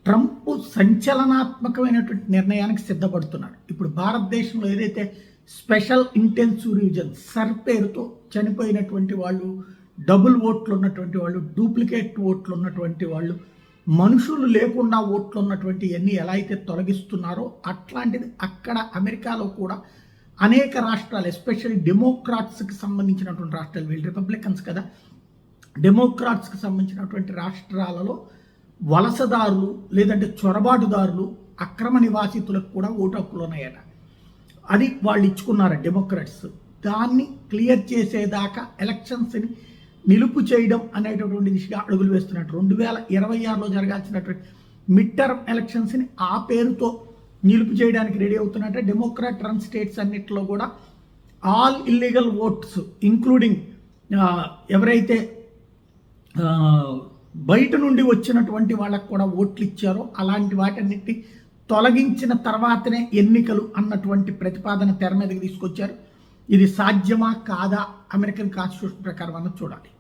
Trump సంచలనాత్మకమైనటువంటి నిర్ణయానికి సిద్ధపడుతున్నాడు. ఇప్పుడు భారతదేశంలో ఏదైతే స్పెషల్ ఇంటెన్సివ్ రివిజన్ సర్ పేరుతో చనిపోయినటువంటి వాళ్ళు, డబుల్ ఓట్లు ఉన్నటువంటి వాళ్ళు, డూప్లికేట్ ఓట్లు ఉన్నటువంటి వాళ్ళు, మనుషులు లేకుండా ఓట్లు ఉన్నటువంటి అన్నీ ఎలా అయితే తొలగిస్తున్నారో అట్లాంటిది అక్కడ అమెరికాలో కూడా అనేక రాష్ట్రాలు, ఎస్పెషల్లీ డెమోక్రాట్స్కి సంబంధించినటువంటి రాష్ట్రాలు, వీళ్ళు రిపబ్లికన్స్ కదా, డెమోక్రాట్స్కి సంబంధించినటువంటి రాష్ట్రాలలో వలసదారులు లేదంటే చొరబాటుదారులు, అక్రమ నివాసితులకు కూడా ఓటు హక్కులు ఉన్నాయట. అది వాళ్ళు ఇచ్చుకున్నారు డెమోక్రాట్స్. దాన్ని క్లియర్ చేసేదాకా ఎలక్షన్స్ని నిలుపు చేయడం అనేటటువంటి దిశగా అడుగులు వేస్తున్నట్టు 2026లో జరగాల్సినటువంటి మిడ్ టర్మ్ ఎలక్షన్స్ని ఆ పేరుతో నిలుపు చేయడానికి రెడీ అవుతున్నట్టే. డెమోక్రాట్ రన్ స్టేట్స్ అన్నిటిలో కూడా ఆల్ ఇల్లీగల్ ఓట్స్ ఇంక్లూడింగ్ ఎవరైతే బయట నుండి వచ్చినటువంటి వాళ్ళకు కూడా ఓట్లు ఇచ్చారో అలాంటి వాటన్నిటిని తొలగించిన తర్వాతనే ఎన్నికలు అన్నటువంటి ప్రతిపాదన తెర మీదకి తీసుకొచ్చారు. ఇది సాధ్యమా కాదా అమెరికన్ కాన్స్టిట్యూషన్ ప్రకారం అన్నది చూడాలి.